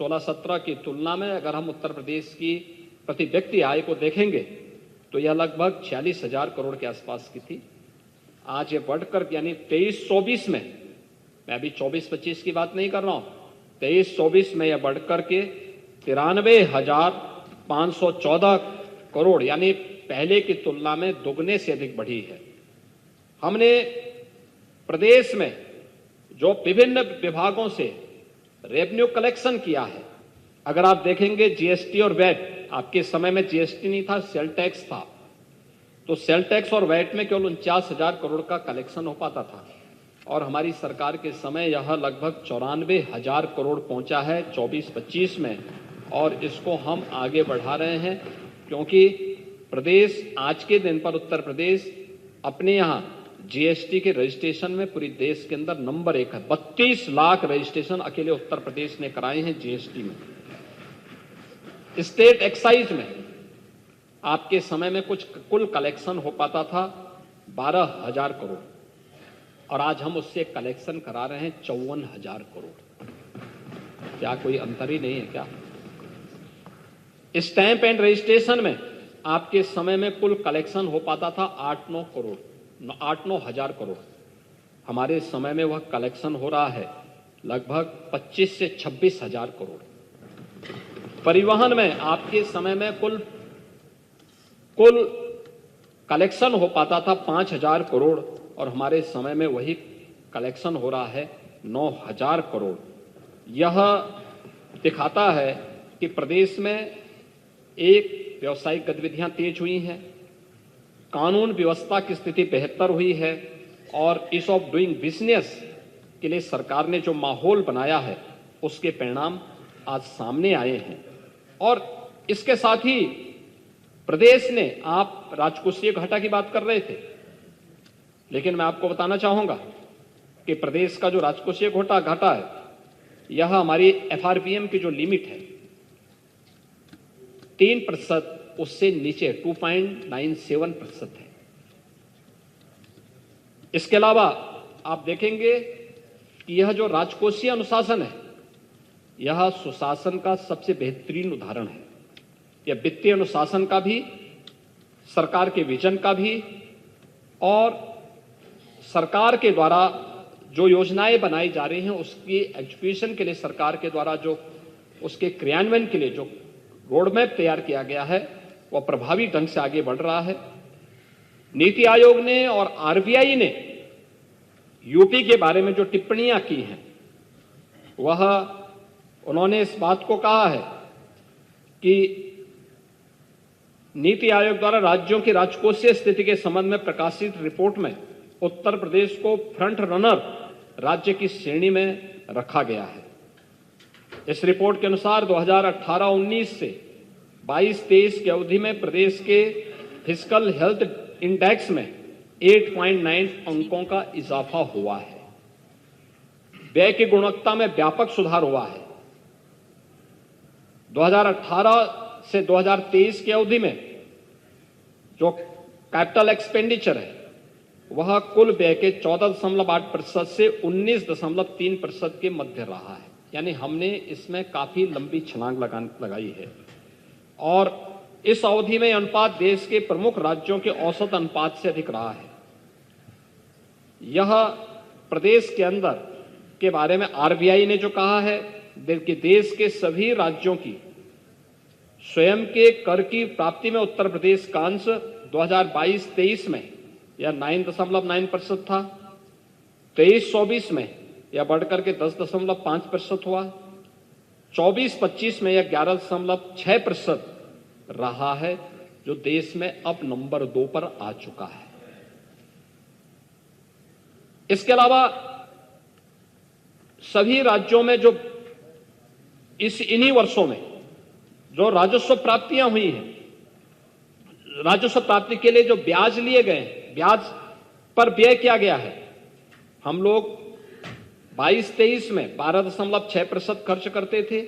16-17 की तुलना में अगर हम उत्तर प्रदेश की प्रति व्यक्ति आय को देखेंगे तो यह लगभग 46,000 करोड़ के आसपास की थी। आज ये बढ़कर यानी 23-24 में, मैं अभी 24-25 की बात नहीं कर रहा हूं, 23-24 में यह बढ़कर के 93,514 करोड़ यानी पहले की तुलना में दोगुने से अधिक बढ़ी है। हमने प्रदेश में जो विभिन्न विभागों से रेवेन्यू कलेक्शन किया है, अगर आप देखेंगे जीएसटी और वैट, आपके समय में जीएसटी नहीं था, सेल टैक्स था, तो सेल टैक्स और वैट में केवल 49,000 करोड़ का कलेक्शन हो पाता था और हमारी सरकार के समय यह लगभग 94,000 करोड़ पहुंचा है 24-25 में, और इसको हम आगे बढ़ा रहे हैं क्योंकि प्रदेश आज के दिन पर उत्तर प्रदेश अपने यहां जीएसटी के रजिस्ट्रेशन में पूरी देश के अंदर नंबर 1 है। 32 लाख रजिस्ट्रेशन अकेले उत्तर प्रदेश ने कराए हैं जीएसटी में। स्टेट एक्साइज में आपके समय में कुछ कुल कलेक्शन हो पाता था 12,000 करोड़ और आज हम उससे कलेक्शन करा रहे हैं 54,000 करोड़। क्या कोई अंतर ही नहीं है क्या? स्टैंप एंड रजिस्ट्रेशन में आपके समय में कुल कलेक्शन हो पाता था 8-9 हजार करोड़, हमारे समय में वह कलेक्शन हो रहा है लगभग 25 से 26,000 करोड़। परिवहन में आपके समय में कुल कलेक्शन हो पाता था 5,000 करोड़ और हमारे समय में वही कलेक्शन हो रहा है 9,000 करोड़। यह दिखाता है कि प्रदेश में एक व्यावसायिक गतिविधियां तेज हुई हैं, कानून व्यवस्था की स्थिति बेहतर हुई है और ईज ऑफ डूइंग बिजनेस के लिए सरकार ने जो माहौल बनाया है उसके परिणाम आज सामने आए हैं। और इसके साथ ही प्रदेश ने, आप राजकोषीय घाटा की बात कर रहे थे, लेकिन मैं आपको बताना चाहूंगा कि प्रदेश का जो राजकोषीय घाटा है यह हमारी एफआरबीएम की जो लिमिट है 3%, उससे नीचे 2.97% है। इसके अलावा आप देखेंगे कि यह जो राजकोषीय अनुशासन है यह सुशासन का सबसे बेहतरीन उदाहरण है। यह वित्तीय अनुशासन का भी, सरकार के विजन का भी और सरकार के द्वारा जो योजनाएं बनाई जा रही हैं उसकी एग्जीक्यूशन के लिए सरकार के द्वारा जो उसके क्रियान्वयन के लिए जो रोडमैप तैयार किया गया है वह प्रभावी ढंग से आगे बढ़ रहा है। नीति आयोग ने और आरबीआई ने यूपी के बारे में जो टिप्पणियां की हैं वह उन्होंने इस बात को कहा है कि नीति आयोग द्वारा राज्यों की राजकोषीय स्थिति के संबंध में प्रकाशित रिपोर्ट में उत्तर प्रदेश को फ्रंट रनर राज्य की श्रेणी में रखा गया है। इस रिपोर्ट के अनुसार 2018-19 से 22-23 की अवधि में प्रदेश के फिस्कल हेल्थ इंडेक्स में 8.9 अंकों का इजाफा हुआ है। व्यय की गुणवत्ता में व्यापक सुधार हुआ है। 2018 से 2023 की अवधि में जो कैपिटल एक्सपेंडिचर है वह कुल व्यय के 14.8% से 19.3% के मध्य रहा है, यानी हमने इसमें काफी लंबी छलांग लगाई है और इस अवधि में अनुपात देश के प्रमुख राज्यों के औसत अनुपात से अधिक रहा है। यह प्रदेश के अंदर के बारे में आरबीआई ने जो कहा है कि देश के सभी राज्यों की स्वयं के कर की प्राप्ति में उत्तर प्रदेश का अंश 2022-23 में यह 9.9% था, 23-24 में यह बढ़कर के 10.5% हुआ, 24-25 में यह 11.6% रहा है, जो देश में अब नंबर 2 पर आ चुका है। इसके अलावा सभी राज्यों में जो इन्हीं वर्षों में जो राजस्व प्राप्तियां हुई हैं, राजस्व प्राप्ति के लिए जो ब्याज लिए गए, ब्याज पर व्यय किया गया है, हम लोग 22-23 में 12.6% खर्च करते थे,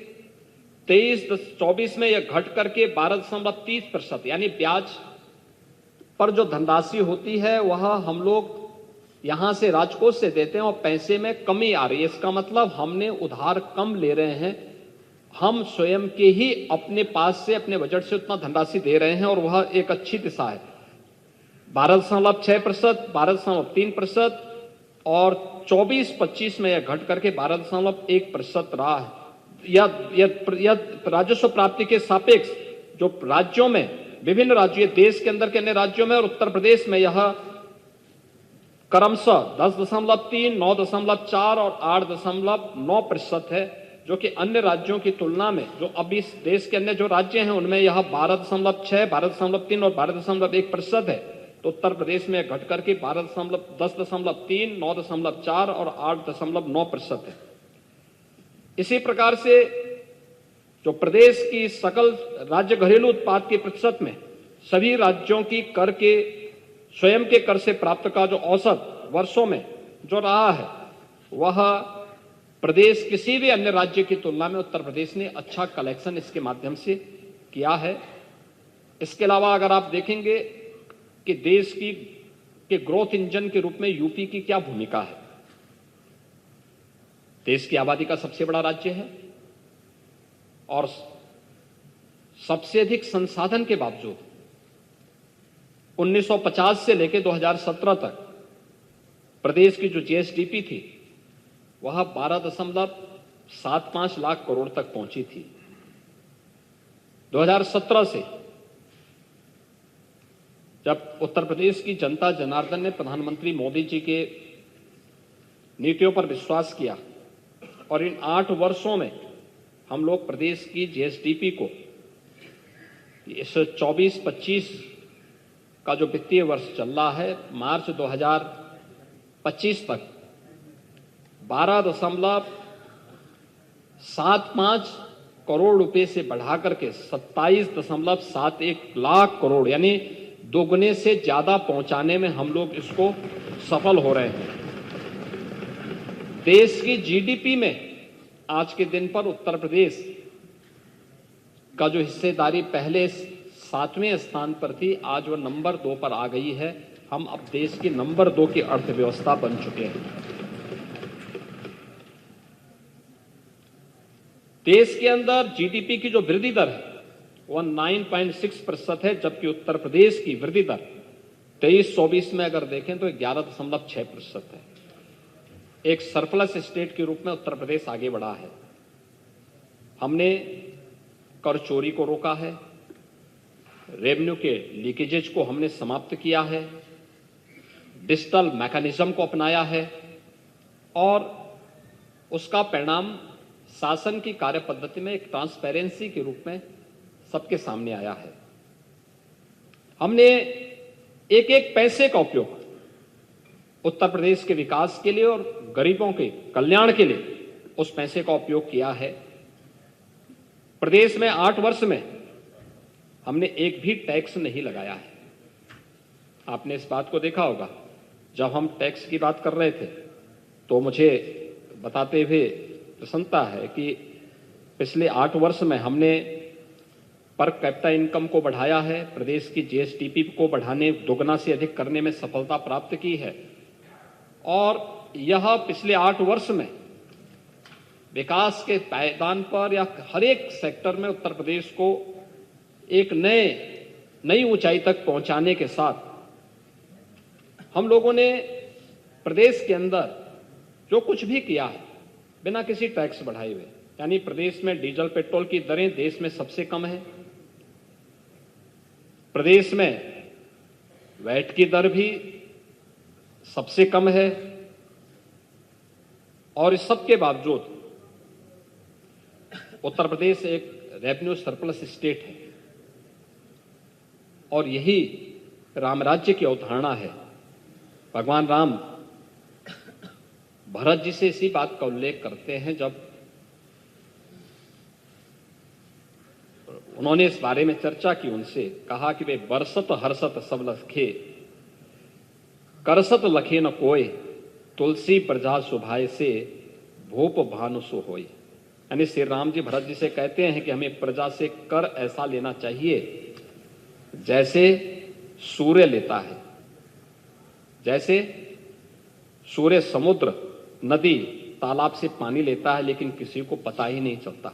23-24 में यह घट करके 12.30%, यानी ब्याज पर जो धनराशि होती है वह हम लोग यहां से राजकोष से देते हैं और पैसे में कमी आ रही है। इसका मतलब हमने उधार कम ले रहे हैं हम स्वयं के ही अपने पास से अपने बजट से उतना धनराशि दे रहे हैं और वह एक अच्छी दिशा है। 12.6%, 12.3% और 24-25 में यह घट करके 12.1% रहा है। यह राजस्व प्राप्ति के सापेक्ष जो राज्यों में, विभिन्न राज्यों, देश के अंदर के अन्य राज्यों में और उत्तर प्रदेश में यह क्रमशः 10.3, 9.4 और 8.9% है, जो कि अन्य राज्यों की तुलना में, जो अब इस देश के अन्य जो राज्य हैं उनमें यह 12.6, 12.3 और 12.1% है। तो उत्तर प्रदेश में घट करके 10.3, 9.4 और 8.9% है। इसी प्रकार से जो प्रदेश की सकल राज्य घरेलू उत्पाद के प्रतिशत में सभी राज्यों की कर के, स्वयं के कर से प्राप्त का जो औसत वर्षों में जो रहा है, वह प्रदेश किसी भी अन्य राज्य की तुलना में उत्तर प्रदेश ने अच्छा कलेक्शन इसके माध्यम से किया है। इसके अलावा अगर आप देखेंगे कि देश की के ग्रोथ इंजन के रूप में यूपी की क्या भूमिका है। देश की आबादी का सबसे बड़ा राज्य है और सबसे अधिक संसाधन के बावजूद 1950 से लेकर 2017 तक प्रदेश की जो जीएसडीपी थी वह 12.75 लाख करोड़ तक पहुंची थी। 2017 से जब उत्तर प्रदेश की जनता जनार्दन ने प्रधानमंत्री मोदी जी के नीतियों पर विश्वास किया और इन 8 वर्षों में हम लोग प्रदेश की जीएसडीपी को इस 24-25 का जो वित्तीय वर्ष चल रहा है, मार्च 2025 तक 12.75 करोड़ रुपए से बढ़ा करके 27.71 लाख करोड़, यानी दोगुने से ज्यादा पहुंचाने में हम लोग इसको सफल हो रहे हैं। देश की जीडीपी में आज के दिन पर उत्तर प्रदेश का जो हिस्सेदारी पहले 7वें स्थान पर थी, आज वह नंबर 2 पर आ गई है। हम अब देश की नंबर 2 की अर्थव्यवस्था बन चुके हैं। देश के अंदर जीडीपी की जो वृद्धि दर है वह 9.6% है, जबकि उत्तर प्रदेश की वृद्धि दर 23-24 में अगर देखें तो 11.6% है। एक सरप्लस स्टेट के रूप में उत्तर प्रदेश आगे बढ़ा है। हमने कर चोरी को रोका है, रेवेन्यू के लीकेजेज को हमने समाप्त किया है, डिजिटल मैकेनिज्म को अपनाया है और उसका परिणाम शासन की कार्य पद्धति में एक ट्रांसपेरेंसी के रूप में सबके सामने आया है। हमने एक एक पैसे का उपयोग उत्तर प्रदेश के विकास के लिए और गरीबों के कल्याण के लिए उस पैसे का उपयोग किया है। प्रदेश में 8 वर्ष में हमने एक भी टैक्स नहीं लगाया है। आपने इस बात को देखा होगा, जब हम टैक्स की बात कर रहे थे तो मुझे बताते हुए प्रसन्नता है कि पिछले 8 वर्ष में हमने पर कैपिटा इनकम को बढ़ाया है, प्रदेश की जीएसडीपी को बढ़ाने, दोगुना से अधिक करने में सफलता प्राप्त की है और यह पिछले 8 वर्ष में विकास के पायदान पर या हर एक सेक्टर में उत्तर प्रदेश को एक नई ऊंचाई तक पहुंचाने के साथ हम लोगों ने प्रदेश के अंदर जो कुछ भी किया है बिना किसी टैक्स बढ़ाए हुए, यानी प्रदेश में डीजल पेट्रोल की दरें देश में सबसे कम है, प्रदेश में वैट की दर भी सबसे कम है और इस सब के बावजूद उत्तर प्रदेश एक रेवेन्यू सरप्लस स्टेट है और यही राम राज्य की अवधारणा है। भगवान राम भरत जी से इसी बात का उल्लेख करते हैं जब उन्होंने इस बारे में चर्चा की, उनसे कहा कि वे बरसत हर्षत सब लखे, करसत लखे न कोय, तुलसी प्रजा सुभाए से, भूप भानु सो होय। यानी श्री राम जी भरत जी से कहते हैं कि हमें प्रजा से कर ऐसा लेना चाहिए जैसे सूर्य लेता है, जैसे सूर्य समुद्र, नदी, तालाब से पानी लेता है लेकिन किसी को पता ही नहीं चलता।